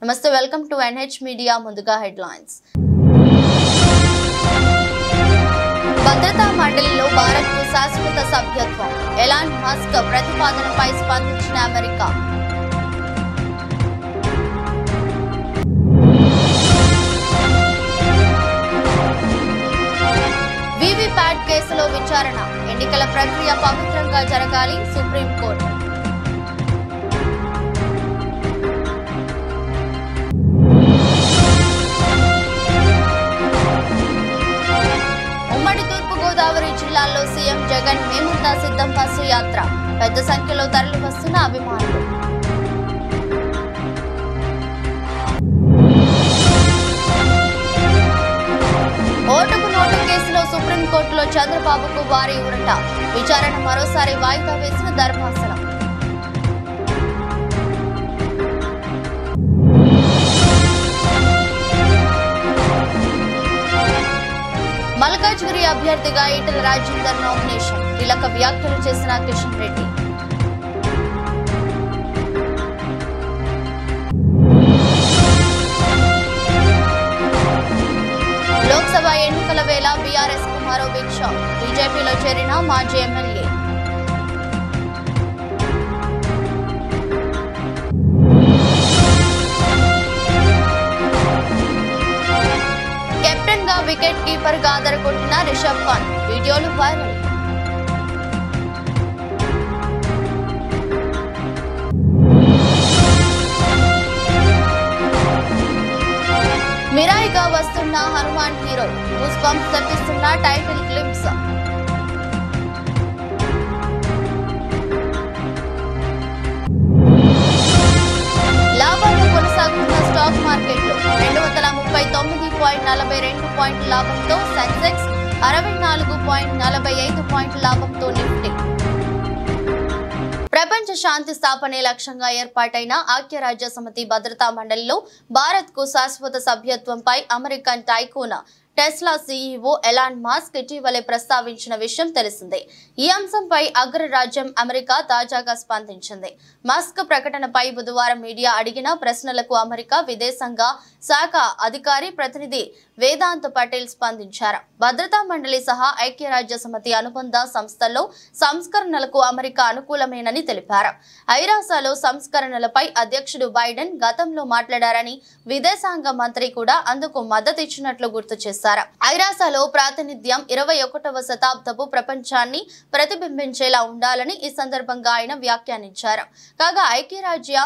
Namaste, welcome to NH Media. Munduga headlines. భద్రతా మండలిలో భారత్కు శాశ్వత సభ్యత్వం. ఎలాన్ మస్క్ ప్రతిపాదనపై స్పందించిన అమెరికా. వీవీప్యాట్ కేసులో విచారణ. ఎన్నికల ప్రక్రియ పవిత్రంగా జరగాలి సుప్రీంకోర్టు. గోదావరి జిల్లాలో సీఎం జగన్ మేమంతా సిద్ధం బస్సు యాత్ర. పెద్ద సంఖ్యలో తరలి వస్తున్న అభిమానులు. ఓటుకు నోటు కేసులో సుప్రీంకోర్టులో చంద్రబాబుకు భారీ ఊరట. విచారణ మరోసారి వాయిదా వేసిన ధర్మాసనం. మల్కాజ్గిరి అభ్యర్థిగా ఈటెల రాజేందర్ నామినేషన్. కీలక వ్యాఖ్యలు చేసిన కిషన్ రెడ్డి. లోక్సభ ఎన్నికల వేళ బీఆర్ఎస్ కు మరో బిగ్ షాక్. బీజేపీలో చేరిన మాజీ ఎమ్మెల్యే. కెప్టెన్ గా వికెట్ కీపర్ గా అదరగొట్టిన రిషబ్ పంత్. వీడియోలు వైరల్. మిరాయిగా వస్తున్న హనుమాన్ హీరో. గూస్ బంప్స్ తెప్పిస్తున్న టైటిల్ క్లిప్స్. లాభాలు కొనసాగుతున్న స్టాక్ మార్కెట్లు. 239.42 పాయింట్ల లాభంతో సెన్సెక్స్, 64.45 పాయింట్ల లాభంతో నిఫ్టీ. ప్రపంచ శాంతి స్థాపనే లక్ష్యంగా ఏర్పాటైన ఐక్యరాజ్య సమితి భద్రతా మండలిలో భారత్ కు శాశ్వత సభ్యత్వంపై American tycoon Tesla CEO Elon Musk ఇటీవలే ప్రస్తావించిన విషయం తెలిసిందే. ఈ అంశంపై అగ్రరాజ్యం అమెరికా తాజాగా స్పందించింది. మస్క్ ప్రకటనపై బుధవారం మీడియా అడిగిన ప్రశ్నలకు అమెరికా విదేశాంగ శాఖ అధికారి ప్రతినిధి వేదాంత్ పటేల్ స్పందించారు. భద్రతా మండలి సహా ఐక్యరాజ్య సమితి అనుబంధ సంస్థల్లో సంస్కరణలకు అమెరికా అనుకూలమేనని తెలిపారు. ఐరాసాలో సంస్కరణలపై అధ్యక్షుడు బైడెన్ గతంలో మాట్లాడారని, విదేశాంగ మంత్రి కూడా అందుకు మద్దతిచ్చినట్లు గుర్తు చేశారు. ఐరాసాలో ప్రాతినిధ్యం 21వ శతాబ్దపు ప్రపంచాన్ని ప్రతిబింబించేలా ఉండాలని ఈ సందర్భంగా ఆయన వ్యాఖ్యానించారు. కాగా ఐక్యరాజ్య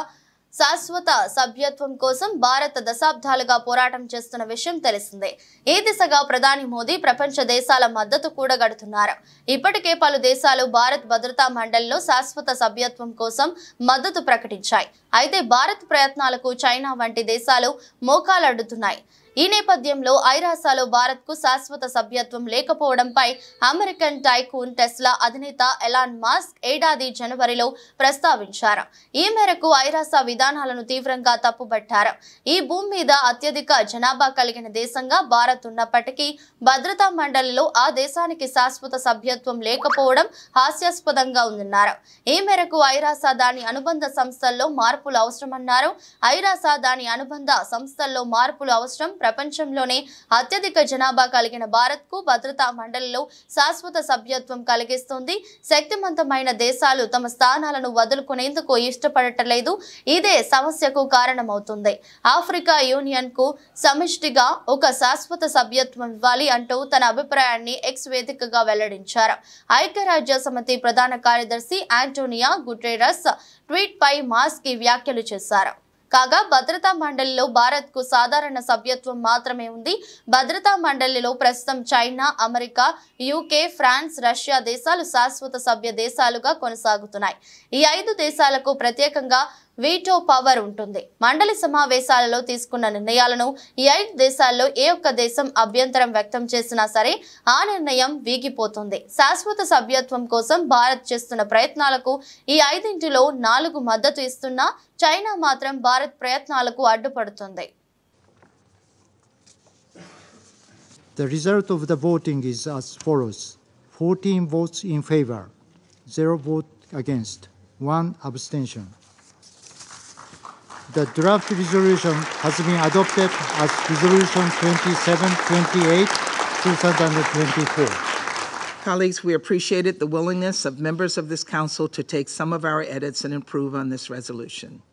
శాశ్వత సభ్యత్వం కోసం భారత్ దశాబ్దాలుగా పోరాటం చేస్తున్న విషయం తెలిసిందే. ఈ దిశగా ప్రధాని మోదీ ప్రపంచ దేశాల మద్దతు కూడగడుతున్నారు. ఇప్పటికే పలు దేశాలు భారత్ భద్రతా మండలిలో శాశ్వత సభ్యత్వం కోసం మద్దతు ప్రకటించాయి. అయితే భారత్ ప్రయత్నాలకు చైనా వంటి దేశాలు మోకాలడ్డుతున్నాయి. ఈ నేపథ్యంలో ఐరాసాలో భారత్ కు శాశ్వత సభ్యత్వం లేకపోవడంపై అమెరికన్ టైకూన్ టెస్లా అధినేత ఎలాన్ మస్క్ ఏడాది జనవరిలో ప్రస్తావించారు. ఈ మేరకు ఐరాసా విధానాలను తీవ్రంగా తప్పుబట్టారు. ఈ భూమి మీద అత్యధిక జనాభా కలిగిన దేశంగా భారత్ ఉన్నప్పటికీ భద్రతా మండలిలో ఆ దేశానికి శాశ్వత సభ్యత్వం లేకపోవడం హాస్యాస్పదంగా ఉందన్నారు. ఈ మేరకు ఐరాసా దాని అనుబంధ సంస్థల్లో మార్పులు అవసరమన్నారు. ఐరాసా దాని అనుబంధ సంస్థల్లో మార్పులు అవసరం. ప్రపంచంలోనే అత్యధిక జనాభా కలిగిన భారత్ కు భద్రతా మండలిలో శాశ్వత సభ్యత్వం కలిగిస్తుంది. శక్తివంతమైన దేశాలు తమ స్థానాలను వదులుకునేందుకు ఇష్టపడటలేదు. ఇదే సమస్యకు కారణమవుతుంది. ఆఫ్రికా యూనియన్ కు సమిష్టిగా ఒక శాశ్వత సభ్యత్వం ఇవ్వాలి అంటూ తన అభిప్రాయాన్ని ఎక్స్ వేదికగా వెల్లడించారు. ఐక్యరాజ్య సమితి ప్రధాన కార్యదర్శి ఆంటోనియో గుటెరస్ ట్వీట్ పై మస్క్ ఈ వ్యాఖ్యలు చేశారు. కాగా భద్రతా మండలిలో భారత్ కు సాధారణ సభ్యత్వం మాత్రమే ఉంది. భద్రతా మండలిలో ప్రస్తుతం China, America, UK, France, Russia దేశాలు శాశ్వత సభ్య దేశాలుగా కొనసాగుతున్నాయి. ఈ 5 దేశాలకు ప్రత్యేకంగా వీటో పవర్ ఉంటుంది. మండలి సమావేశాలలో తీసుకున్న నిర్ణయాలను ఈ 5 దేశాల్లో ఏ ఒక్క దేశం అభ్యంతరం వ్యక్తం చేసినా సరే ఆ నిర్ణయం వీగిపోతుంది. శాశ్వత సభ్యత్వం కోసం భారత్ చేస్తున్న ప్రయత్నాలకు ఈ 5లో 4 మద్దతు ఇస్తున్నా చైనా మాత్రం భారత్ ప్రయత్నాలకు అడ్డుపడుతుంది. The result of the voting is as follows: 14 votes in favor, 0 vote against, 1 abstention. The draft resolution has been adopted as Resolution 2728, 2024. Colleagues, we appreciated the willingness of members of this council to take some of our edits and improve on this resolution.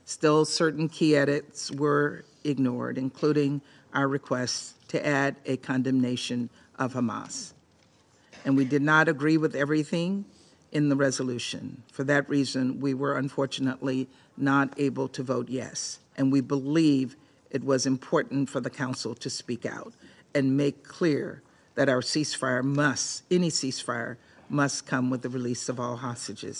Still, certain key edits were ignored, including our request to add a condemnation of Hamas. And we did not agree with everything in the resolution. For that reason, we were unfortunately not able to vote yes. And we believe it was important for the council to speak out and make clear that our any ceasefire must come with the release of all hostages.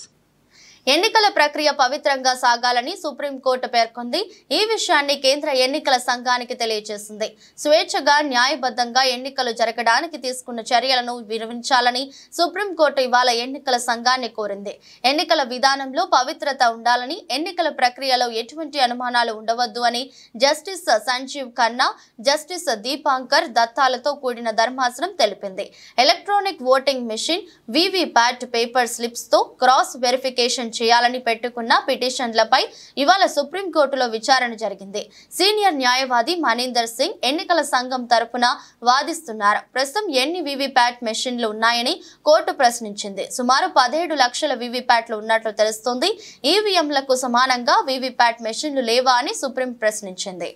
ఎన్నికల ప్రక్రియ పవిత్రంగా సాగాలని supreme court పేర్కొంది. ఈ విషయాన్ని కేంద్ర ఎన్నికల సంఘానికి తెలియజేసింది. స్వేచ్ఛగా న్యాయబద్ధంగా ఎన్నికలు జరగడానికి తీసుకున్న చర్యలను వివరించాలని సుప్రీంకోర్టు ఇవాళ ఎన్నికల సంఘాన్ని కోరింది. ఎన్నికల విధానంలో పవిత్రత ఉండాలని, ఎన్నికల ప్రక్రియలో ఎటువంటి అనుమానాలు ఉండవద్దు అని జస్టిస్ సంజీవ్ ఖన్నా, జస్టిస్ దీపాంకర్ దత్తాలతో కూడిన ధర్మాసనం తెలిపింది. Electronic voting machine, VVPAT paper slips తో క్రాస్ వెరిఫికేషన్ చేయాలని పెట్టుకున్న పిటిషన్లపై ఇవాళ సుప్రీంకోర్టులో విచారణ జరిగింది. సీనియర్ న్యాయవాది మనీందర్ సింగ్ ఎన్నికల సంఘం తరపున వాదిస్తున్నారు. ప్రస్తుతం ఎన్ని వీవీప్యాట్ మెషిన్లు ఉన్నాయని కోర్టు ప్రశ్నించింది. సుమారు 17 లక్షల వీవీప్యాట్లు ఉన్నట్లు తెలుస్తోంది. ఈవీఎంలకు సమానంగా వీవీప్యాట్ మెషిన్లు లేవా అని సుప్రీం ప్రశ్నించింది.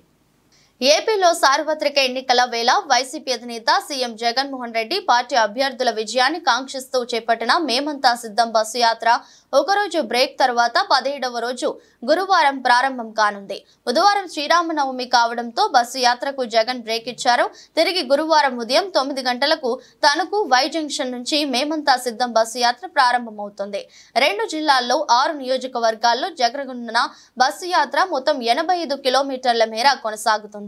ఏపీలో సార్వత్రిక ఎన్నికల వేళ వైసీపీ అధినేత సీఎం జగన్మోహన్ రెడ్డి పార్టీ అభ్యర్థుల విజయాన్ని కాంక్షిస్తూ చేపట్టిన మేమంతా సిద్ధం బస్సు యాత్ర ఒకరోజు బ్రేక్ తర్వాత 17వ రోజు గురువారం ప్రారంభం కానుంది. బుధవారం శ్రీరామనవమి కావడంతో బస్సు యాత్రకు జగన్ బ్రేక్ ఇచ్చారు. తిరిగి గురువారం ఉదయం 9 గంటలకు తణుకు వై జంక్షన్ నుంచి మేమంతా సిద్ధం బస్సు యాత్ర ప్రారంభమవుతుంది. 2 జిల్లాల్లో 6 నియోజకవర్గాల్లో జరగనున్న బస్సు యాత్ర మొత్తం 85 కిలోమీటర్ల మేర కొనసాగుతుంది.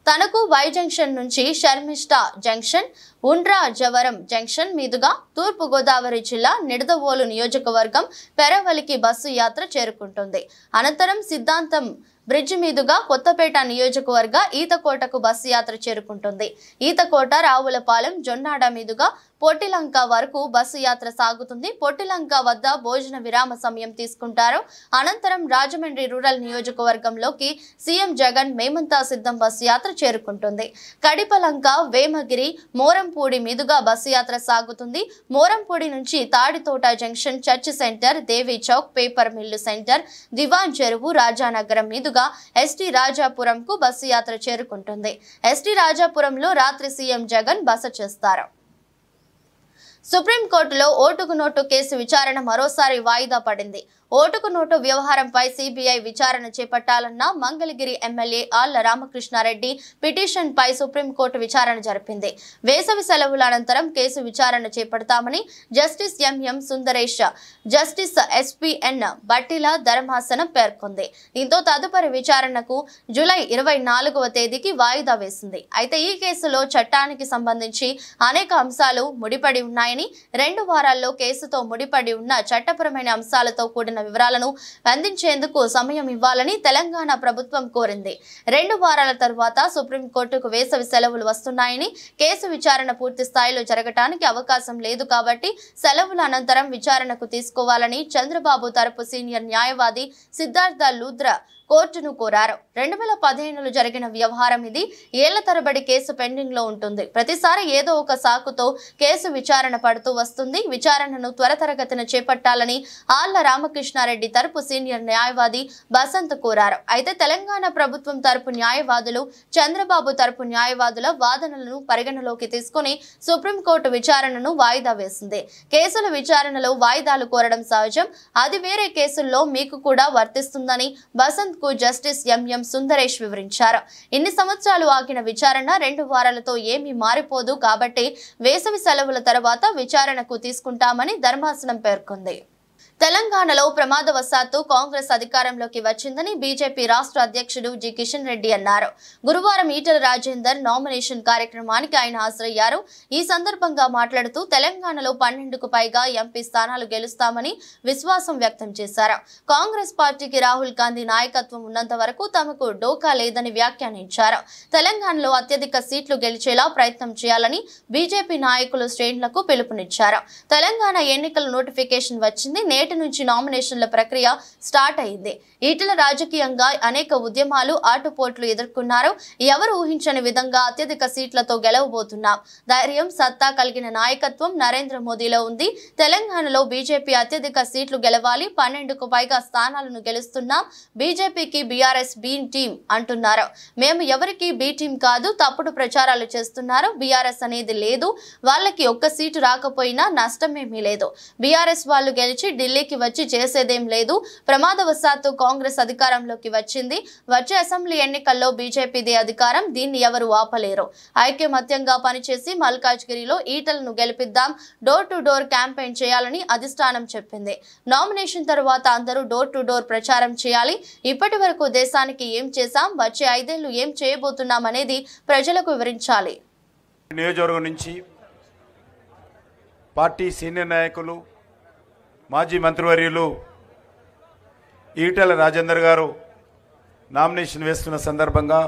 తణుకు వై జంక్షన్ నుంచి షర్మిష్ఠా జంక్షన్, ఉండ్రాజవరం జంక్షన్ మీదుగా తూర్పు గోదావరి జిల్లా నిడదవోలు నియోజకవర్గం పెరవలికి బస్సు యాత్ర చేరుకుంటుంది. అనంతరం సిద్ధాంతం బ్రిడ్జ్ మీదుగా కొత్తపేట నియోజకవర్గ ఈతకోటకు బస్సు యాత్ర చేరుకుంటుంది. ఈతకోట, రావులపాలెం, జొన్నాడ మీదుగా పొట్టిలంక వరకు బస్సు యాత్ర సాగుతుంది. పొట్టిలంక వద్ద భోజన విరామ సమయం తీసుకుంటారు. అనంతరం రాజమండ్రి రూరల్ నియోజకవర్గంలోకి సీఎం జగన్ మేమంతా సిద్ధం బస్సు యాత్ర చేరుకుంటుంది. కడిపలంక, వేమగిరి, మోరంపూడి మీదుగా బస్సు యాత్ర సాగుతుంది. మోరంపూడి నుంచి తాడితోట జంక్షన్, చర్చ్ సెంటర్, దేవి చౌక్, పేపర్ మిల్లు సెంటర్, దివాన్ చెరువు, రాజానగరం మీదుగా ఎస్టీ రాజాపురంకు బస్సు యాత్ర చేరుకుంటుంది. ఎస్టీ రాజాపురంలో రాత్రి సీఎం జగన్ బస చేస్తారు. సుప్రీంకోర్టులో ఓటుకు నోటు కేసు విచారణ మరోసారి వాయిదా పడింది. ఓటుకు నోటు వ్యవహారంపై సిబిఐ విచారణ చేపట్టాలన్న మంగళగిరి ఎమ్మెల్యే ఆళ్ల రామకృష్ణారెడ్డి పిటిషన్ పై సుప్రీంకోర్టు విచారణ జరిపింది. వేసవి సెలవుల అనంతరం కేసు విచారణ చేపడతామని justice MM Sundaresh, justice SPN బట్టిల ధర్మాసనం పేర్కొంది. దీంతో తదుపరి విచారణకు జూలై 24వ తేదీకి వాయిదా వేసింది. అయితే ఈ కేసులో చట్టానికి సంబంధించి అనేక అంశాలు ముడిపడి ఉన్నాయని, 2 వారాల్లో కేసుతో ముడిపడి ఉన్న చట్టపరమైన అంశాలతో కూడిన వివరాలను అందించేందుకు సమయం ఇవ్వాలని తెలంగాణ ప్రభుత్వం కోరింది. 2 వారాల తరువాత సుప్రీంకోర్టుకు వేసవి సెలవులు వస్తున్నాయని, కేసు విచారణ పూర్తి స్థాయిలో జరగటానికి అవకాశం లేదు కాబట్టి సెలవుల అనంతరం విచారణకు తీసుకోవాలని చంద్రబాబు తరపు సీనియర్ న్యాయవాది సిద్ధార్థ లూద్రా కోర్టును కోరారు. 2015లో జరిగిన వ్యవహారం ఇది. ఏళ్ల తరబడి కేసు పెండింగ్ లో ఉంటుంది. ప్రతిసారి ఏదో ఒక సాకుతో కేసు విచారణ పడుతూ వస్తుంది. విచారణను త్వరితగతిన చేపట్టాలని ఆళ్ల రామకృష్ణారెడ్డి తరపు సీనియర్ న్యాయవాది బసంత్ కోరారు. అయితే తెలంగాణ ప్రభుత్వం తరపు న్యాయవాదులు, చంద్రబాబు తరపు న్యాయవాదుల వాదనలను పరిగణలోకి తీసుకుని సుప్రీంకోర్టు విచారణను వాయిదా వేసింది. కేసుల విచారణలో వాయిదాలు కోరడం సహజం. అది వేరే కేసుల్లో మీకు కూడా వర్తిస్తుందని బసంత్ కు జస్టిస్ ఎంఎం సుందరేష్ వివరించారు. ఇన్ని సంవత్సరాలు ఆగిన విచారణ 2 వారాలతో ఏమీ మారిపోదు కాబట్టి వేసవి సెలవుల తర్వాత విచారణకు తీసుకుంటామని ధర్మాసనం పేర్కొంది. తెలంగాణలో ప్రమాదవశాత్తు కాంగ్రెస్ అధికారంలోకి వచ్చిందని బీజేపీ రాష్ట్ర అధ్యక్షుడు జి కిషన్ రెడ్డి అన్నారు. గురువారం ఈటెల రాజేందర్ నామినేషన్ కార్యక్రమానికి ఆయన హాజరయ్యారు. ఈ సందర్భంగా మాట్లాడుతూ తెలంగాణలో 12కు పైగా ఎంపీ స్థానాలు గెలుస్తామని విశ్వాసం వ్యక్తం చేశారు. కాంగ్రెస్ పార్టీకి రాహుల్ గాంధీ నాయకత్వం ఉన్నంత వరకు తమకు డోకా లేదని వ్యాఖ్యానించారు. తెలంగాణలో అత్యధిక సీట్లు గెలిచేలా ప్రయత్నం చేయాలని బీజేపీ నాయకులు శ్రేణులకు పిలుపునిచ్చారు. తెలంగాణ ఎన్నికల నోటిఫికేషన్ వచ్చింది. నేటి నుంచి నామినేషన్ల ప్రక్రియ స్టార్ట్ అయింది. ఈటెల రాజకీయంగా అనేక ఉద్యమాలు ఆటుపోట్లు ఎదుర్కొన్నారు. ఎవరు ఊహించని విధంగా అత్యధిక సీట్లతో గెలవబోతున్నాం. ధైర్యం, సత్తా కలిగిన నాయకత్వం నరేంద్ర మోదీలో ఉంది. తెలంగాణలో బీజేపీ అత్యధిక సీట్లు గెలవాలి. 12కు పైగా స్థానాలను గెలుస్తున్నాం. బీజేపీకి బీఆర్ఎస్ బి టీం అంటున్నారు. మేము ఎవరికి బి టీం కాదు, తప్పుడు ప్రచారాలు చేస్తున్నారు. బీఆర్ఎస్ అనేది లేదు. వాళ్ళకి ఒక్క సీటు రాకపోయినా నష్టమేమీ లేదు. బీఆర్ఎస్ వాళ్ళు గెలిచి ఢిల్లీకి వచ్చి చేసేదేం లేదు. ప్రమాదవశాత్తు కాంగ్రెస్ అధికారంలోకి వచ్చింది. వచ్చే అసెంబ్లీ ఎన్నికల్లో బీజేపీదే అధికారం. దీన్ని ఎవరు ఆపలేరు. ఐకమత్యంగా పనిచేసి మల్కాజ్గిరిలో ఈటలను గెలిపిద్దాం. డోర్ టు డోర్ క్యాంపెయిన్ చేయాలని అధిష్టానం చెప్పింది. నామినేషన్ తర్వాత అందరూ డోర్ టు డోర్ ప్రచారం చేయాలి. ఇప్పటి వరకు దేశానికి ఏం చేశాం, వచ్చే 5 ఏళ్లు ఏం చేయబోతున్నాం అనేది ప్రజలకు వివరించాలి. నియోజకవర్గం నుంచి పార్టీ సీనియర్ నాయకులు, మాజీ మంత్రివర్యులు ఈటెల రాజేందర్ గారు నామినేషన్ వేస్తున్న సందర్భంగా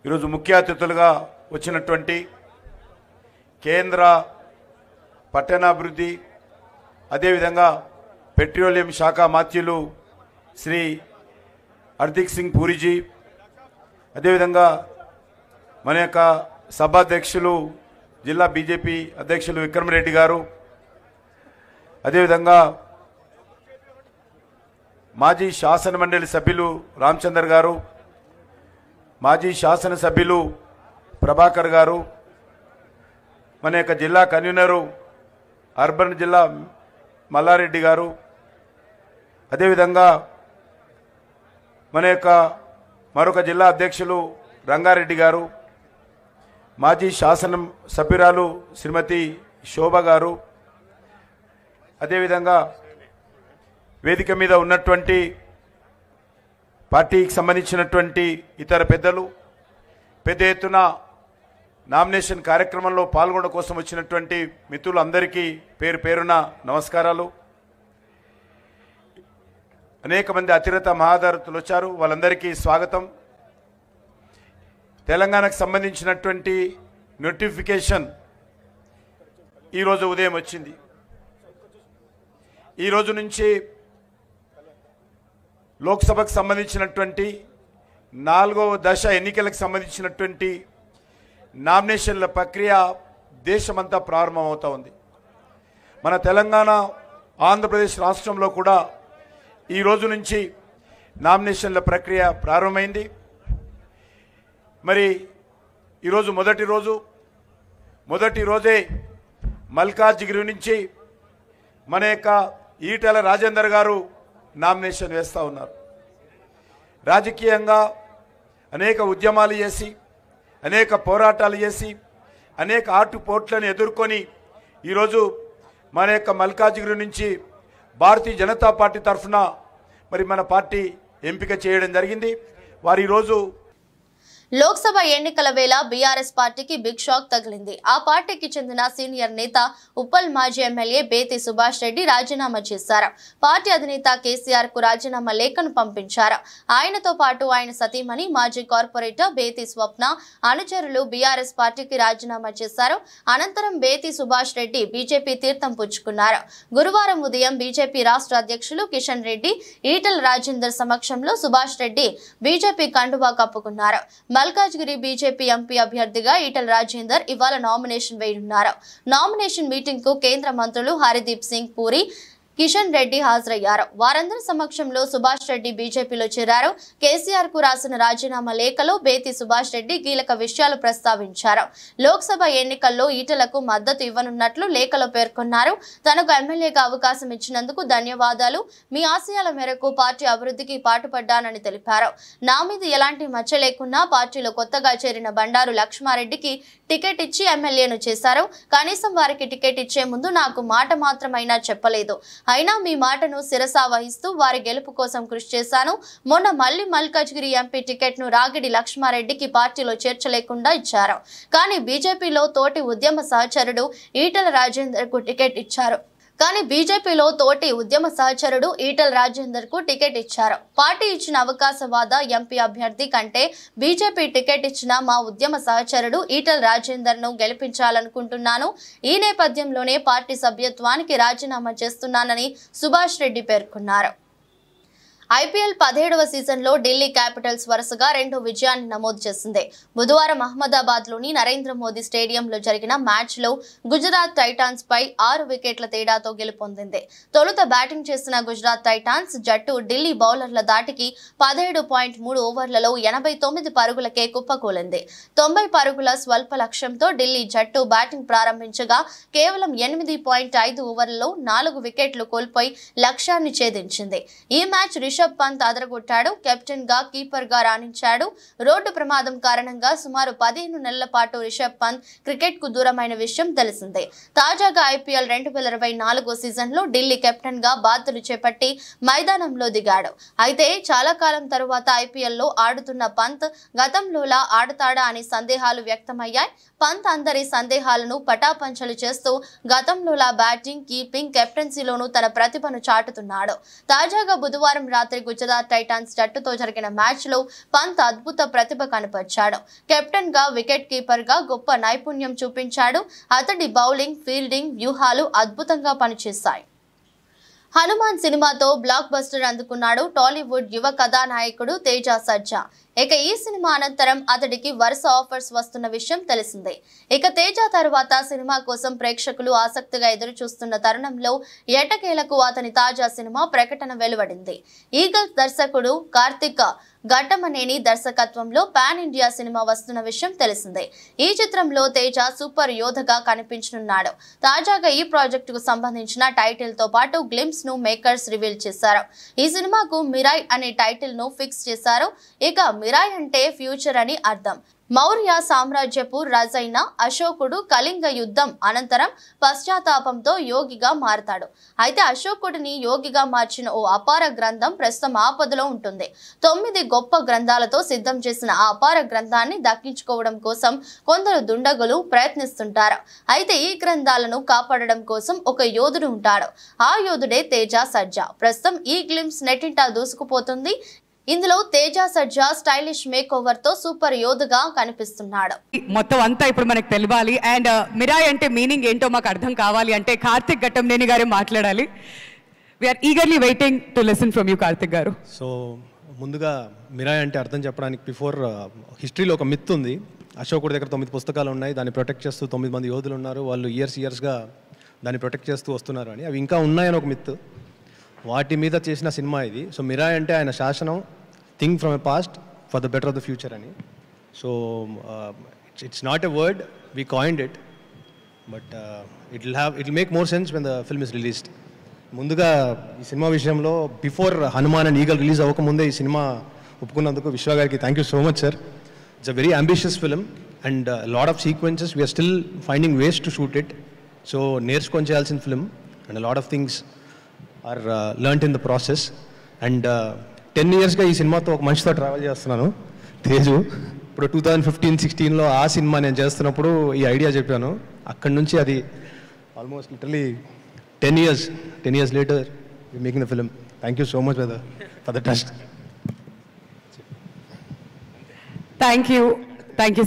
ఈరోజు ముఖ్య అతిథులుగా వచ్చినటువంటి కేంద్ర పట్టణాభివృద్ధి అదేవిధంగా పెట్రోలియం శాఖ మాత్యులు శ్రీ హర్దీప్ సింగ్ పూరిజీ, అదేవిధంగా మన యొక్క సభాధ్యక్షులు జిల్లా బీజేపీ అధ్యక్షులు విక్రమరెడ్డి గారు, అదేవిధంగా మాజీ శాసనమండలి సభ్యులు రామచందర్ గారు, మాజీ శాసనసభ్యులు ప్రభాకర్ గారు, మన యొక్క జిల్లా కన్వీనరు అర్బన్ జిల్లా మల్లారెడ్డి గారు, అదేవిధంగా మన యొక్క మరొక జిల్లా అధ్యక్షులు రంగారెడ్డి గారు, మాజీ శాసన సభ్యురాలు శ్రీమతి శోభ గారు, అదేవిధంగా వేదిక మీద ఉన్నటువంటి పార్టీకి సంబంధించినటువంటి ఇతర పెద్దలు, పెద్ద ఎత్తున నామినేషన్ కార్యక్రమంలో పాల్గొనడం కోసం వచ్చినటువంటి మిత్రులందరికీ పేరు పేరున నమస్కారాలు. అనేక మంది అతిరథ మహాదారతులు వచ్చారు, వాళ్ళందరికీ స్వాగతం. తెలంగాణకు సంబంధించినటువంటి నోటిఫికేషన్ ఈరోజు ఉదయం వచ్చింది. ఈరోజు నుంచి లోక్సభకు సంబంధించినటువంటి 4వ దశ ఎన్నికలకు సంబంధించినటువంటి నామినేషన్ల ప్రక్రియ దేశమంతా ప్రారంభమవుతూ ఉంది. మన తెలంగాణ, ఆంధ్రప్రదేశ్ రాష్ట్రంలో కూడా ఈ రోజు నుంచి నామినేషన్ల ప్రక్రియ ప్రారంభమైంది. మరి ఈరోజు మొదటి రోజే మల్కాజ్గిరి నుంచి మన యొక్క ఈటెల రాజేందర్ గారు నామినేషన్ వేస్తూ ఉన్నారు. రాజకీయంగా అనేక ఉద్యమాలు చేసి, అనేక పోరాటాలు చేసి, అనేక ఆటుపోట్లను ఎదుర్కొని ఈరోజు మన యొక్క మల్కాజ్గిరి నుంచి భారతీయ జనతా పార్టీ తరఫున మరి మన పార్టీ ఎంపిక చేయడం జరిగింది. వారు ఈరోజు లోక్సభ ఎన్నికల వేళ బీఆర్ఎస్ పార్టీకి బిగ్ షాక్ తగిలింది. ఆ పార్టీకి చెందిన సీనియర్ నేత ఉప్పల్ మాజీ ఎమ్మెల్యే బేతి సుభాష్ రెడ్డి రాజీనామా చేశారు. పార్టీ అధినేత కేసీఆర్ కు రాజీనామా లేఖను పంపించారు. ఆయనతో పాటు ఆయన సతీమణి మాజీ కార్పొరేటర్ బేతి స్వప్న అనుచరులు బీఆర్ఎస్ పార్టీకి రాజీనామా చేశారు. అనంతరం బేతి సుభాష్ రెడ్డి బీజేపీ తీర్థం పుచ్చుకున్నారు. గురువారం ఉదయం బీజేపీ రాష్ట్ర అధ్యక్షులు కిషన్ రెడ్డి, ఈటెల రాజేందర్ సమక్షంలో సుభాష్ రెడ్డి బీజేపీ కండువా కప్పుకున్నారు. మల్కాజ్గిరి బీజేపీ ఎంపీ అభ్యర్థిగా ఈటెల రాజేందర్ ఇవాళ నామినేషన్ వేయనున్నారు. నామినేషన్ మీటింగ్ కు కేంద్ర మంత్రులు హర్దీప్ సింగ్ పూరి, కిషన్ రెడ్డి హాజరయ్యారు. వారందరి సమక్షంలో సుభాష్ రెడ్డి బీజేపీలో చేరారు. కేసీఆర్ కు రాసిన రాజీనామా లేఖలో బేతి సుభాష్ రెడ్డి కీలక విషయాలు ప్రస్తావించారు. లోక్సభ ఎన్నికల్లో ఈటెలకు మద్దతు ఇవ్వనున్నట్లు లేఖలో పేర్కొన్నారు. తనకు ఎమ్మెల్యేగా అవకాశం ఇచ్చినందుకు ధన్యవాదాలు. మీ ఆశయాల మేరకు పార్టీ అభివృద్ధికి పాటుపడ్డానని తెలిపారు. నా మీద ఎలాంటి మచ్చ లేకున్నా పార్టీలో కొత్తగా చేరిన బండారు లక్ష్మారెడ్డికి టికెట్ ఇచ్చి ఎమ్మెల్యేను చేశారు. కనీసం వారికి టికెట్ ఇచ్చే ముందు నాకు మాట మాత్రమైనా చెప్పలేదు. అయినా మీ మాటను శిరసా వహిస్తూ వారి గెలుపు కోసం కృషి చేశాను. మొన్న మళ్లీ మల్కాజ్గిరి ఎంపీ టికెట్ ను రాగిడి లక్ష్మారెడ్డికి పార్టీలో చేర్చలేకుండా ఇచ్చారు. కానీ బీజేపీలో తోటి ఉద్యమ సహచరుడు ఈటెల రాజేందర్ కు టికెట్ ఇచ్చారు. కానీ బీజేపీలో తోటి ఉద్యమ సహచరుడు ఈటెల రాజేందర్ కు టికెట్ ఇచ్చారు. పార్టీ ఇచ్చిన అవకాశవాద ఎంపీ అభ్యర్థి కంటే బీజేపీ టికెట్ ఇచ్చిన మా ఉద్యమ సహచరుడు ఈటెల రాజేందర్ ను గెలిపించాలనుకుంటున్నాను. ఈ నేపథ్యంలోనే పార్టీ సభ్యత్వానికి రాజీనామా చేస్తున్నానని సుభాష్ రెడ్డి పేర్కొన్నారు. ఐపీఎల్ 17వ సీజన్లో ఢిల్లీ క్యాపిటల్స్ వరుసగా 2వ విజయాన్ని నమోదు చేసింది. బుధవారం అహ్మదాబాద్లోని నరేంద్ర మోదీ స్టేడియంలో జరిగిన మ్యాచ్లో గుజరాత్ టైటాన్స్ పై 6 వికెట్ల తేడాతో గెలుపొందింది. తొలుత బ్యాటింగ్ చేసిన గుజరాత్ టైటాన్స్ జట్టు ఢిల్లీ బౌలర్ల దాటికి 17.3 ఓవర్లలో 89 పరుగులకే కుప్పకూలింది. 90 పరుగుల స్వల్ప లక్ష్యంతో ఢిల్లీ జట్టు బ్యాటింగ్ ప్రారంభించగా కేవలం 8.5 ఓవర్లలో 4 వికెట్లు కోల్పోయి లక్ష్యాన్ని ఛేదించింది. ఈ మ్యాచ్ రిషబ్ పంత్ అదరగొట్టాడు. కెప్టెన్ గా కీపర్ గా రాణించాడు. రోడ్డు ప్రమాదం కారణంగా సుమారు 15 నెలల పాటు రిషబ్ పంత్ క్రికెట్ కు దూరమైన విషయం తెలిసిందే. తాజాగా ఐపీఎల్ 2024 సీజన్ లో ఢిల్లీ కెప్టెన్ గా బాధ్యతలు చేపట్టి మైదానంలో దిగాడు. అయితే చాలా కాలం తరువాత ఐపీఎల్ లో ఆడుతున్న పంత్ గతంలోలా ఆడతాడా అని సందేహాలు వ్యక్తమయ్యాయి. పంత్ అందరి సందేహాలను పటాపంచలు చేస్తూ గతంలోలా బ్యాటింగ్, కీపింగ్, కెప్టెన్సీలోనూ తన ప్రతిభను చాటుతున్నాడు. తాజాగా బుధవారం రాత్రి గుజరాత్ టైటాన్స్ జట్టుతో జరిగిన మ్యాచ్ లో పంత్ అద్భుత ప్రతిభ కనపరిచాడు. కెప్టెన్ గా, వికెట్ కీపర్ గా గొప్ప నైపుణ్యం చూపించాడు. అతడి బౌలింగ్, ఫీల్డింగ్ వ్యూహాలు అద్భుతంగా పనిచేశాయి. హనుమాన్ సినిమాతో బ్లాక్ బస్టర్ అందుకున్నాడు టాలీవుడ్ యువ కథానాయకుడు తేజ సర్జా. ఇక ఈ సినిమా అనంతరం అతడికి వరుస ఆఫర్స్ వస్తున్న విషయం తెలిసిందే. ఇక తేజ తర్వాత సినిమా కోసం ప్రేక్షకులు ఆసక్తిగా ఎదురు చూస్తున్న తరుణంలో ఎట్టకేలకు అతని తాజా సినిమా ప్రకటన వెలువడింది. ఈగల్స్ దర్శకుడు కార్తిక్ ఘట్టమనేని దర్శకత్వంలో పాన్ ఇండియా సినిమా వస్తున్న విషయం తెలిసిందే. ఈ చిత్రంలో తేజ సూపర్ యోధగా కనిపించనున్నాడు. తాజాగా ఈ ప్రాజెక్టుకు సంబంధించిన టైటిల్ తో పాటు గ్లింప్స్ ను మేకర్స్ రివీల్ చేశారు. ఈ సినిమాకు మిరాయ్ అనే టైటిల్ ను ఫిక్స్ చేశారు. ఇక మిరాయ్ అంటే ఫ్యూచర్ అని అర్థం. మౌర్య సామ్రాజ్యపు రాజైన అశోకుడు కళింగ యుద్ధం అనంతరం పశ్చాత్తాపంతో యోగిగా మారతాడు. అయితే అశోకుడిని యోగిగా మార్చిన ఓ అపార గ్రంథం ప్రస్తుతం ఆపదలో ఉంటుంది. 9 గొప్ప గ్రంథాలతో సిద్ధం చేసిన ఆ అపార గ్రంథాన్ని దక్కించుకోవడం కోసం కొందరు దుండగులు ప్రయత్నిస్తుంటారు. అయితే ఈ గ్రంథాలను కాపాడడం కోసం ఒక యోధుడు ఉంటాడు. ఆ యోధుడే తేజ సర్జా. ప్రస్తుతం ఈ గ్లింప్స్ నెట్టింట దూసుకుపోతుంది. ఇందులో Teja Sarja stylish make over తో సూపర్ యోధుగా కనిపిస్తున్నాడు. మొత్తం అంతా ఇప్పుడు మనకు తెలియాలి. అండ్ మిరాయ్ అంటే మీనింగ్ ఏంటో మాకు అర్థం కావాలి అంటే కార్తిక్ ఘట్టమనేని గారే మాట్లాడాలి. We're eagerly waiting to listen from you Karthik గారు. సో ముందుగా మిరాయ్ అంటే అర్థం చెప్పడానికి బిఫోర్ హిస్టరీలో ఒక మిత్ ఉంది. అశోకుడి దగ్గర 9 పుస్తకాలు ఉన్నాయి. దాన్ని ప్రొటెక్ట్ చేస్తూ 9 మంది యోధులు ఉన్నారు. వాళ్ళు ఇయర్స్గా దాన్ని ప్రొటెక్ట్ చేస్తూ వస్తున్నారు అని. అవి ఇంకా ఉన్నాయని ఒక మిత్. వాటి మీద చేసిన సినిమా ఇది. సో మిరాయ్ అంటే ఆయన శాసనం, think from a past for the better of the future అని. So it's not a word, we coined it, but it will make more sense when the film is released. ముందుగా ఈ cinema విషయంలో before Hanuman and Eagle release అవ్వకముందే ఈ cinema ఒప్పుకున్నందుకు విశ్వ గారికి thank you so much sir. It's a very ambitious film and lot of sequences we're still finding ways to shoot it. So నేర్చుకొని చేయాల్సిన film and lot of things are learned in the process. And 10 yearsగా ఈ సినిమాతో ఒక మనిషితో travel చేస్తున్నాను, తేజు. ఇప్పుడు 2015-16లో ఆ సినిమా నేను చేస్తున్నప్పుడు ఈ ఐడియా చెప్పాను. అక్కడి నుంచి అది almost literally 10 years later we're making the film. Thank you so much for the trust. Thank you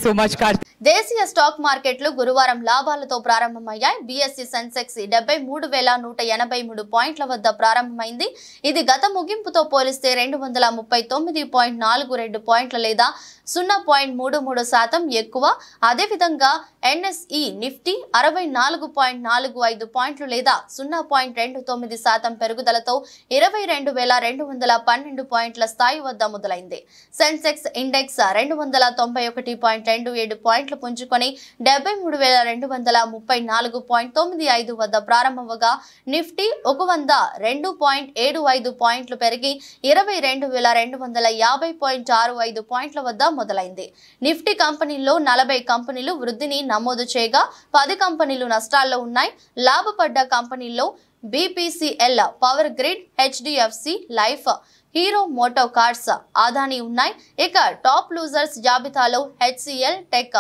so much Karthik. దేశీయ స్టాక్ మార్కెట్లు గురువారం లాభాలతో ప్రారంభమయ్యాయి. బీఎస్ఈ సెన్సెక్స్ 73,183 పాయింట్ల వద్ద ప్రారంభమైంది. ఇది గత ముగింపుతో పోలిస్తే 239.42 పాయింట్ల లేదా 0.33% ఎక్కువ. అదేవిధంగా ఎన్ఎస్ఈ నిఫ్టీ 64.45 పాయింట్లు లేదా 0.29% పెరుగుదలతో 22,212 పాయింట్ల స్థాయి వద్ద మొదలైంది. సెన్సెక్స్ ఇండెక్స్ 291.27 పాయింట్లు పుంజుకొని 73,234.95 వద్ద ప్రారంభమవగా నిఫ్టీ 102.75 పాయింట్లు పెరిగి 22,250.65 పాయింట్ల వద్ద మొదలైంది. నిఫ్టీ కంపెనీల్లో 40 కంపెనీలు వృద్ధిని నమోదు చేయగా 10 కంపెనీలు నష్టాల్లో ఉన్నాయి. లాభపడ్డ కంపెనీల్లో BPCL, power grid, HDFC life, Hero MotoCorp, Adani ఉన్నాయి. ఇక టాప్ లూజర్స్ జాబితాలో HCL Tech,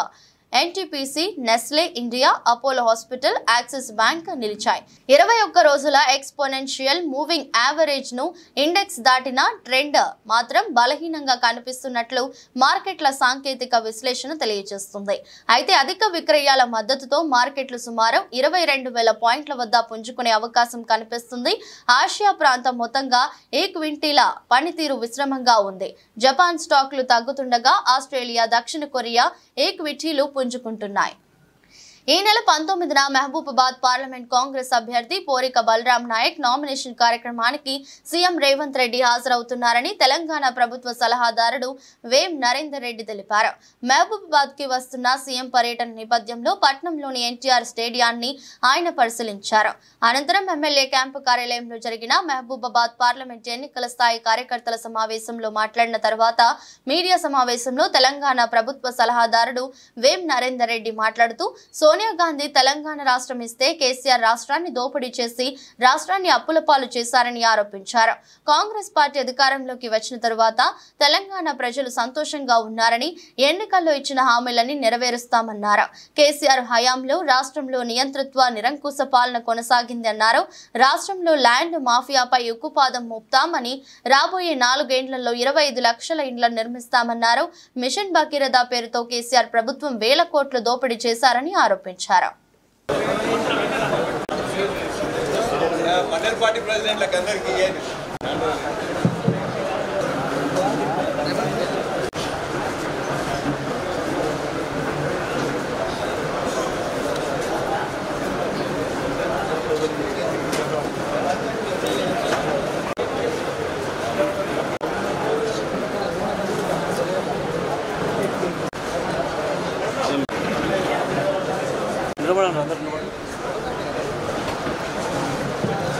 NTPC, Nestle India, Apollo Hospital, Axis Bank నిలిచాయి. 21 రోజుల ఎక్స్పోనెన్షియల్ మూవింగ్ యావరేజ్ ను ఇండెక్స్ దాటిన ట్రెండ్ మాత్రం బలహీనంగా కనిపిస్తున్నట్లు మార్కెట్ల సాంకేతిక విశ్లేషణ తెలియజేస్తుంది. అయితే అధిక విక్రయాల మద్దతుతో మార్కెట్లు సుమారు 22,000 పాయింట్ల వద్ద పుంజుకునే అవకాశం కనిపిస్తుంది. ఆసియా ప్రాంతం మొత్తంగా ఈక్విటీల పనితీరు విశ్రమంగా ఉంది. జపాన్ స్టాక్లు తగ్గుతుండగా ఆస్ట్రేలియా, దక్షిణ కొరియా ఈక్విటీలు పుంజుకుంటున్నాయి. ఈ నెల 19న మహబూబాబాద్ పార్లమెంట్ కాంగ్రెస్ అభ్యర్థి పోరిక బలరాం నాయక్ నామినేషన్ కార్యక్రమానికి సీఎం రేవంత్ రెడ్డి హాజరవుతున్నారని తెలంగాణ ప్రభుత్వ సలహాదారుడు వేం నరేందర్ రెడ్డి తెలిపారు. మహబూబాబాద్ కి వస్తున్న సీఎం పర్యటన నేపథ్యంలో పట్నంలోని ఎన్టీఆర్ స్టేడియాన్ని ఆయన పరిశీలించారు. అనంతరం ఎమ్మెల్యే క్యాంపు కార్యాలయంలో జరిగిన మహబూబాబాద్ పార్లమెంట్ ఎన్నికల స్థాయి కార్యకర్తల సమావేశంలో మాట్లాడిన తర్వాత మీడియా సమావేశంలో తెలంగాణ ప్రభుత్వ సలహాదారుడు వేం నరేందర్ రెడ్డి మాట్లాడుతూ సోనియా గాంధీ తెలంగాణ రాష్ట్రం ఇస్తే కేసీఆర్ రాష్ట్రాన్ని దోపిడీ చేసి రాష్ట్రాన్ని అప్పుల పాలు చేశారని ఆరోపించారు. కాంగ్రెస్ పార్టీ అధికారంలోకి వచ్చిన తరువాత తెలంగాణ ప్రజలు సంతోషంగా ఉన్నారని, ఎన్నికల్లో ఇచ్చిన హామీలని నెరవేరుస్తామన్నారు. కేసీఆర్ హయాంలో రాష్ట్రంలో నియంతృత్వ నిరంకుశ పాలన కొనసాగింది అన్నారు. రాష్ట్రంలో ల్యాండ్ మాఫియాపై ఉక్కుపాదం మోపుతామని, రాబోయే 4 ఏళ్లలో 25 లక్షల ఇండ్లను నిర్మిస్తామన్నారు. మిషన్ భగీరథ పేరుతో కేసీఆర్ ప్రభుత్వం వేల కోట్లు దోపిడీ చేశారని ఆరోపించారు. మండల్ పార్టీ ప్రెసిడెంట్లకు అందరికీ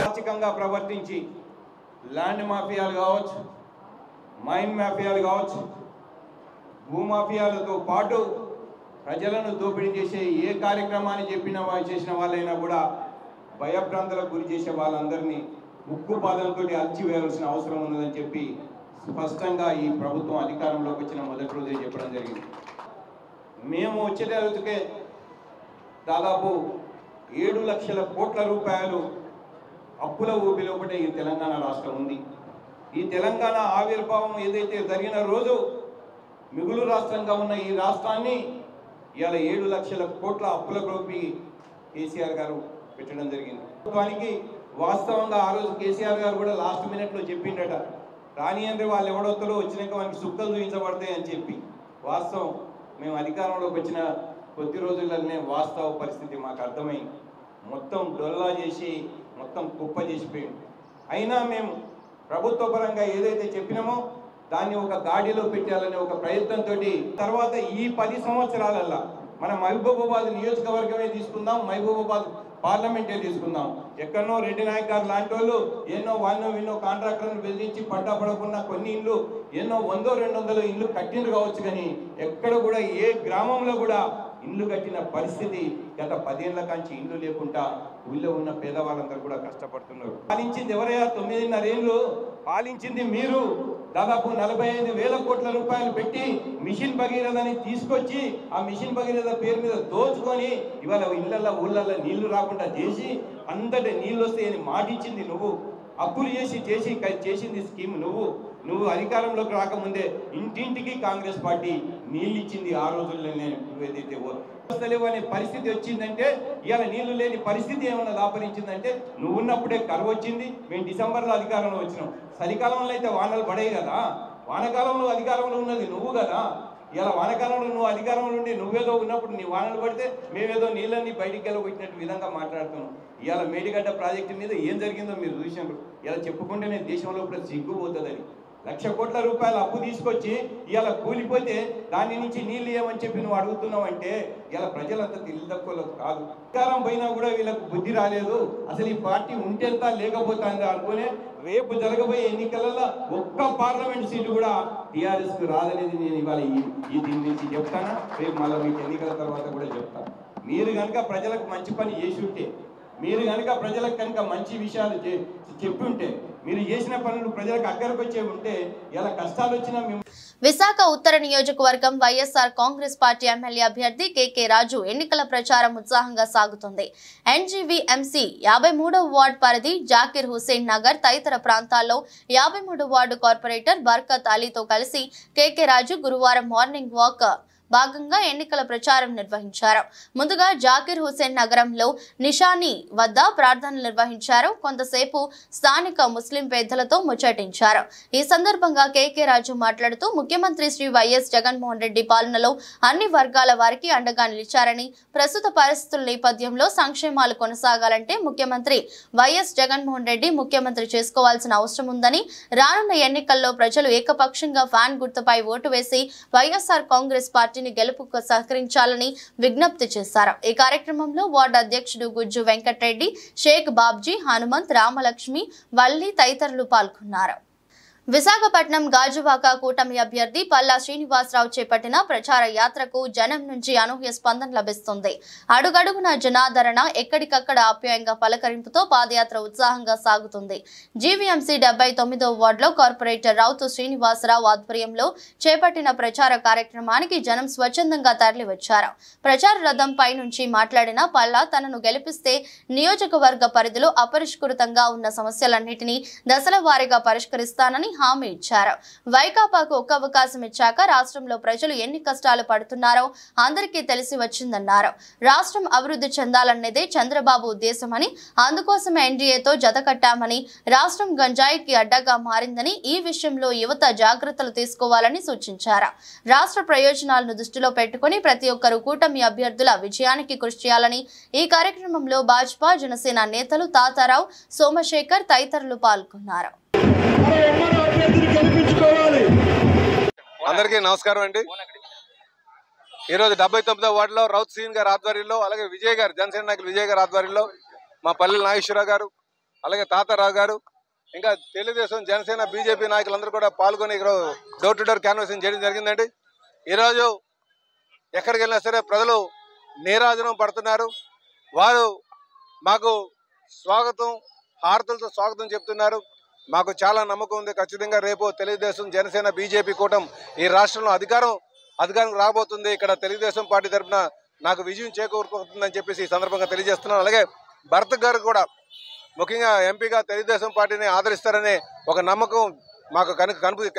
ఆర్థికంగా ప్రవర్తించి ల్యాండ్ మాఫియాలు కావచ్చు, మైన్ మాఫియాలు కావచ్చు, భూమాఫియాలతో పాటు ప్రజలను దోపిడీ చేసే ఏ కార్యక్రమాన్ని చేసిన వాళ్ళైనా కూడా భయభ్రాంతులకు గురి చేసే వాళ్ళందరినీ ఉక్కుపాదంతో అల్చివేయాల్సిన అవసరం ఉన్నదని చెప్పి స్పష్టంగా ఈ ప్రభుత్వం అధికారంలోకి వచ్చిన మొదటి రోజే చెప్పడం జరిగింది. మేము వచ్చేటకే దాదాపు 7 లక్షల కోట్ల రూపాయలు అప్పుల ఊబిలో ఒకటే ఈ తెలంగాణ రాష్ట్రం ఉంది. ఈ తెలంగాణ ఆవిర్భావం ఏదైతే జరిగిన రోజు మిగులు రాష్ట్రంగా ఉన్న ఈ రాష్ట్రాన్ని ఇవాళ 7 లక్షల కోట్ల అప్పుల గ్రూపి కేసీఆర్ గారు పెట్టడం జరిగింది. ప్రభుత్వానికి వాస్తవంగా ఆ రోజు కేసీఆర్ గారు కూడా లాస్ట్ మినిట్లో చెప్పిండట, రాని అంటే వాళ్ళు ఎవడొత్తారో వచ్చినాక వాళ్ళకి సుక్కలు చూపించబడతాయి అని చెప్పి. వాస్తవం మేము అధికారంలోకి వచ్చిన కొద్ది రోజుల్లోనే వాస్తవ పరిస్థితి మాకు అర్థమై మొత్తం డొల్లా చేసి మొత్తం కుప్ప చేసిపోయింది. అయినా మేము ప్రభుత్వ పరంగా ఏదైతే చెప్పినామో దాన్ని ఒక గాడిలో పెట్టాలనే ఒక ప్రయత్నంతో తర్వాత ఈ 10 సంవత్సరాలల్లా మన మహబూబాబాద్ నియోజకవర్గమే తీసుకుందాం, మహబూబాబాద్ పార్లమెంటే తీసుకుందాం. ఎక్కడనో రెడ్డి నాయక్ గారు లాంటి వాళ్ళు ఎన్నో విన్నో కాంట్రాక్టర్లను బెదిరించి పడకుండా కొన్ని ఇళ్ళు ఎన్నో 100-200 ఇళ్ళు కట్టిండ్రు కావచ్చు, కానీ ఎక్కడ కూడా ఏ గ్రామంలో కూడా ఇల్లు కట్టిన పరిస్థితి గత 10 ఏళ్ల కాంచి ఇల్లు లేకుండా ఊళ్ళో ఉన్న పేదవాళ్ళందరూ కూడా కష్టపడుతున్నారు. పాలించింది ఎవరయ్యా? 9.5 ఏళ్ళు పాలించింది మీరు. దాదాపు 45,000 కోట్ల రూపాయలు పెట్టి మిషన్ భగీరథని తీసుకొచ్చి ఆ మిషన్ భగీరథ పేరు మీద దోచుకొని ఇవాళ ఇళ్లలో ఊళ్ళల్లో నీళ్లు రాకుండా చేసి అంతటి నీళ్ళు వస్తాయని మాటిచ్చింది నువ్వు. అప్పులు చేసింది స్కీమ్ నువ్వు అధికారంలోకి రాకముందే ఇంటింటికి కాంగ్రెస్ పార్టీ నీళ్ళు ఇచ్చింది. ఆ రోజుల్లోనే నువ్వేదైతే వ్యవస్థలేవు అనే పరిస్థితి వచ్చిందంటే ఇవాళ నీళ్లు లేని పరిస్థితి ఏమైనా దాపరించిందంటే నువ్వు ఉన్నప్పుడే కరువు వచ్చింది. మేము డిసెంబర్లో అధికారంలో వచ్చినాం. చలికాలంలో అయితే వానలు పడాయి కదా, వానకాలంలో అధికారంలో ఉన్నది నువ్వు కదా. ఇలా వానకాలంలో నువ్వు అధికారంలో ఉండి నువ్వేదో ఉన్నప్పుడు నీ వానలు పడితే మేమేదో నీళ్ళని బయటికి వెళ్ళగొట్టినట్టు విధంగా మాట్లాడుతున్నాం. ఇవాళ మేడిగడ్డ ప్రాజెక్టు మీద ఏం జరిగిందో మీరు చూసినారు. ఇలా చెప్పుకుంటేనే దేశంలో ఇప్పుడు సిగ్గుపోతుందని 1,00,000 కోట్ల రూపాయలు అప్పు తీసుకొచ్చి ఇవాళ కూలిపోతే దాని నుంచి నీళ్ళు ఏమని చెప్పి నువ్వు అడుగుతున్నావు అంటే ఇలా ప్రజలంతా తెలివి తక్కువ కాదు. అధికారం పోయినా కూడా వీళ్ళకు బుద్ధి రాలేదు. అసలు ఈ పార్టీ ఉంటేంతా లేకపోతుందా అనుకునే రేపు జరగబోయే ఎన్నికలలో ఒక్క పార్లమెంట్ సీటు కూడా టీఆర్ఎస్కు రాదనేది నేను ఇవాళ దీని నుంచి చెప్తాను. రేపు మళ్ళీ మీకు ఎన్నికల తర్వాత కూడా చెప్తాను. మీరు కనుక ప్రజలకు మంచి పని చేసి ఉంటే, మీరు కనుక ప్రజలకు కనుక మంచి విషయాలు చెప్పి ఉంటే, మీరు చేసిన పనులు ప్రజలకు అక్కడికి వచ్చే ఉంటే ఇలా కష్టాలు వచ్చినా మేము విశాఖ ఉత్తర నియోజకవర్గం వైఎస్ఆర్ కాంగ్రెస్ పార్టీ ఎమ్మెల్యే అభ్యర్థి కేకే రాజు ఎన్నికల ప్రచారం ఉత్సాహంగా సాగుతుంది. ఎన్జీవీఎంసీ 53వ వార్డు పరిధి జాకిర్ హుసేన్ నగర్ తదితర ప్రాంతాల్లో 53వ వార్డు కార్పొరేటర్ బర్కత్ అలీతో కలిసి కేకే రాజు గురువారం మార్నింగ్ వాక్ భాగంగా ఎన్నికల ప్రచారం నిర్వహించారు. ముందుగా జాకిర్ హుసేన్ నగరంలో నిషానీ వద్ద ప్రార్థనలు నిర్వహించారు. కొంతసేపు స్థానిక ముస్లిం పెద్దలతో ముచ్చటించారు. ఈ సందర్భంగా కేకే రాజు మాట్లాడుతూ ముఖ్యమంత్రి శ్రీ వైఎస్ జగన్మోహన్ రెడ్డి పాలనలో అన్ని వర్గాల వారికి అండగా నిలిచారని, ప్రస్తుత పరిస్థితుల నేపథ్యంలో సంక్షేమాలు కొనసాగాలంటే ముఖ్యమంత్రి వైఎస్ జగన్మోహన్ రెడ్డి ముఖ్యమంత్రి చేసుకోవాల్సిన అవసరం ఉందని, రానున్న ఎన్నికల్లో ప్రజలు ఏకపక్షంగా ఫ్యాన్ గుర్తుపై ఓటు వేసి వైఎస్ఆర్ కాంగ్రెస్ పార్టీని గెలుపుకు సహకరించాలని విజ్ఞప్తి చేశారు. ఈ కార్యక్రమంలో వార్డు అధ్యక్షుడు గుజ్జు వెంకటరెడ్డి, షేక్ బాబ్జీ, హనుమంత్, రామలక్ష్మి, వల్లి తదితరులు పాల్గొన్నారు. విశాఖపట్నం గాజువాక కూటమి అభ్యర్థి పల్లా శ్రీనివాసరావు చేపట్టిన ప్రచార యాత్రకు జనం నుంచి అనూహ్య స్పందన లభిస్తుంది. అడుగడుగున జనాదరణ, ఎక్కడికక్కడ ఆప్యాయంగా పలకరింపుతో పాదయాత్ర ఉత్సాహంగా సాగుతుంది. జీవీఎంసీ 79వ వార్డులో కార్పొరేటర్ రౌతు శ్రీనివాసరావు ఆధ్వర్యంలో చేపట్టిన ప్రచార కార్యక్రమానికి జనం స్వచ్ఛందంగా తరలివచ్చారు. ప్రచార రథంపై నుంచి మాట్లాడిన పల్లా తనను గెలిపిస్తే నియోజకవర్గ పరిధిలో అపరిష్కృతంగా ఉన్న సమస్యలన్నింటినీ దశల వారీగా పరిష్కరిస్తానని హామీ ఇచ్చారు. వైకాపాకు ఒక్క అవకాశం ఇచ్చాక రాష్ట్రంలో ప్రజలు ఎన్ని కష్టాలు పడుతున్నారో అందరికీ తెలిసి వచ్చిందన్నారు. రాష్ట్రం అభివృద్ధి చెందాలన్నదే చంద్రబాబు ఉద్దేశమని, అందుకోసమే ఎన్డీఏతో జతకట్టామని, రాష్ట్రం గంజాయికి అడ్డగా మారిందని, ఈ విషయంలో యువత జాగ్రత్తలు తీసుకోవాలని సూచించారు. రాష్ట్ర ప్రయోజనాలను దృష్టిలో పెట్టుకుని ప్రతి ఒక్కరూ కూటమి అభ్యర్థుల విజయానికి కృషి చేయాలని ఈ కార్యక్రమంలో భాజపా, జనసేన నేతలు తాతారావు, సోమశేఖర్ తదితరులు పాల్గొన్నారు. అందరికీ నమస్కారం అండి. ఈరోజు 79వ వార్డులో రౌత్ సీన్ గారి ఆధ్వర్యంలో, అలాగే విజయ్ గారు, జనసేన నాయకులు విజయ్ గారి ఆధ్వర్యంలో, మా పల్లెల నాగేశ్వరరావు గారు, అలాగే తాతారావు గారు, ఇంకా తెలుగుదేశం, జనసేన, బీజేపీ నాయకులందరూ కూడా పాల్గొని ఈరోజు డోర్ టు డోర్ క్యాన్వాసింగ్ చేయడం జరిగిందండి. ఈరోజు ఎక్కడికి వెళ్ళినా సరే ప్రజలు నీరాజనం పడుతున్నారు. వారు మాకు స్వాగతం, హారతులతో స్వాగతం చెప్తున్నారు. మాకు చాలా నమ్మకం ఉంది, ఖచ్చితంగా రేపు తెలుగుదేశం, జనసేన, బీజేపీ కూటమి ఈ రాష్ట్రంలో అధికారం రాబోతుంది. ఇక్కడ తెలుగుదేశం పార్టీ తరఫున నాకు విజయం చేకూరుతుందని చెప్పేసి ఈ సందర్భంగా తెలియజేస్తున్నాను. అలాగే భరత్ గారు కూడా ముఖ్యంగా ఎంపీగా తెలుగుదేశం పార్టీని ఆదరిస్తారనే ఒక నమ్మకం మాకు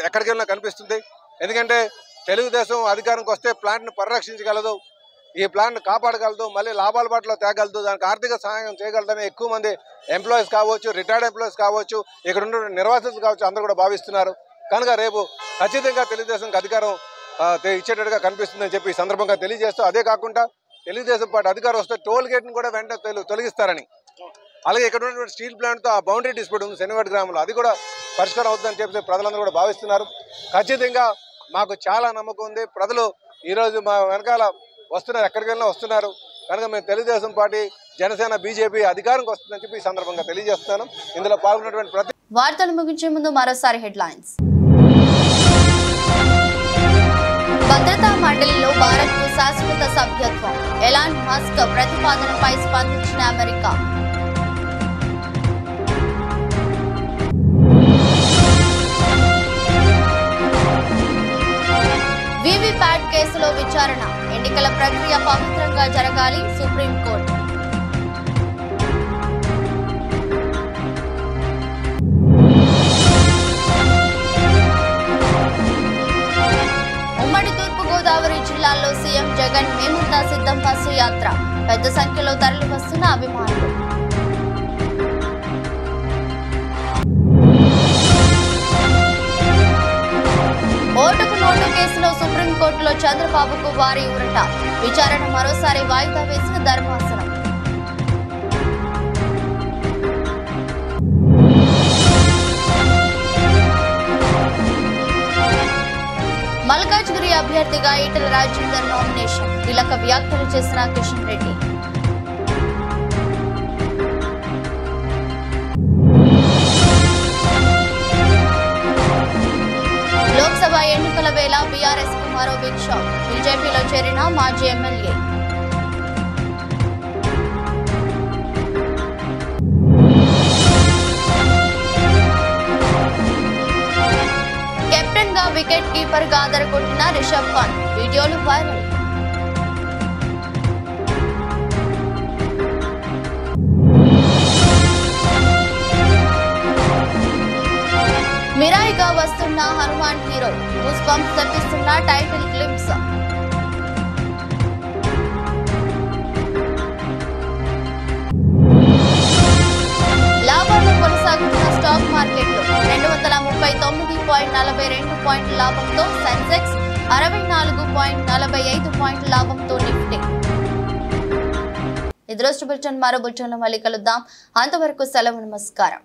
ఎక్కడికి వెళ్ళినా కనిపిస్తుంది. ఎందుకంటే తెలుగుదేశం అధికారంకి వస్తే ప్లాంట్ను పరిరక్షించగలదు, ఈ ప్లాన్ కాపాడగలదు, మళ్ళీ లాభాల బాటలో తేగలదు, దానికి ఆర్థిక సహాయం చేయగలదని ఎక్కువ మంది ఎంప్లాయీస్ కావచ్చు, రిటైర్డ్ ఎంప్లాయీస్ కావచ్చు, ఇక్కడ ఉన్న నిర్వాసితులు కావచ్చు, అందరూ కూడా భావిస్తున్నారు. కనుక రేపు ఖచ్చితంగా తెలుగుదేశంకి అధికారం ఇచ్చేటట్టుగా కనిపిస్తుందని చెప్పి ఈ సందర్భంగా తెలియజేస్తూ, అదే కాకుండా తెలుగుదేశం పార్టీ అధికారం వస్తే టోల్ గేట్ను కూడా వెంటనే తొలగిస్తారని, అలాగే ఇక్కడ ఉన్నటువంటి స్టీల్ ప్లాంట్తో ఆ బౌండరీ డిస్ప్యూట్ ఉంది శనివాడ గ్రామంలో, అది కూడా పరిష్కారం అవుతుందని చెప్పి ప్రజలందరూ కూడా భావిస్తున్నారు. ఖచ్చితంగా మాకు చాలా నమ్మకం ఉంది. ప్రజలు ఈరోజు మా వెనకాల వస్తున్నారు, ఎక్కడికి వెళ్ళినా వస్తున్నారు. కనుక మేము తెలుగుదేశం పార్టీ, జనసేన, బీజేపీ అధికారంకి వస్తుందని చెప్పి ఈ సందర్భంగా తెలియజేస్తున్నాను. ఇందులో పాల్గొన్నటువంటి ప్రతి వార్తలు ముగించే ముందు మరోసారి హెడ్లైన్స్. భద్రతా మండలిలో భారత్కు శాశ్వత సభ్యత్వం, ఎలాన్ మస్క్ ప్రతిపాదనపై స్పందించిన అమెరికా. వీవీప్యాట్ కేసులో విచారణ, ఎన్నికల ప్రక్రియ పవిత్రంగా జరగాలి, సుప్రీంకోర్టు. ఉమ్మడి తూర్పుగోదావరి జిల్లాల్లో సీఎం జగన్ మేముందా సిద్ధం బస్సు యాత్ర, పెద్ద సంఖ్యలో తరలి వస్తున్న అభిమానులు. ఓటుకు నోటు కేసులో సుప్రీంకోర్టులో చంద్రబాబుకు భారీ ఊరట, విచారణ మరోసారి వాయిదా వేసిన ధర్మాసనం. మల్కాజ్గిరి అభ్యర్థిగా ఈటెల రాజేందర్ నామినేషన్, కీలక వ్యాఖ్యలు చేసిన కిషన్ రెడ్డి. లోక్సభ ఎన్నికల వేళ బీఆర్ఎస్ కు మరో బిగ్ షాక్, బీజేపీలో చేరిన మాజీ ఎమ్మెల్యే. కెప్టెన్ గా వికెట్ కీపర్ గా అదరగొట్టిన రిషబ్ పంత్ వీడియోలు వైరల్. మిరాయిగా వస్తున్న హనుమాన్ హీరో గూస్ బంప్స్ తెప్పిస్తున్న టైటిల్ క్లిప్స్. లాభాలు కొనసాగుతున్న స్టాక్ మార్కెట్లు 239.42 పాయింట్ల లాభంతో సెన్సెక్స్, 64.45 పాయింట్ల లాభంతో నిఫ్టీ. ఇది రోజు బులెటిన్. మరో బులెటిన్లో మళ్ళీ కలుద్దాం. అంతవరకు సెలవు. నమస్కారం.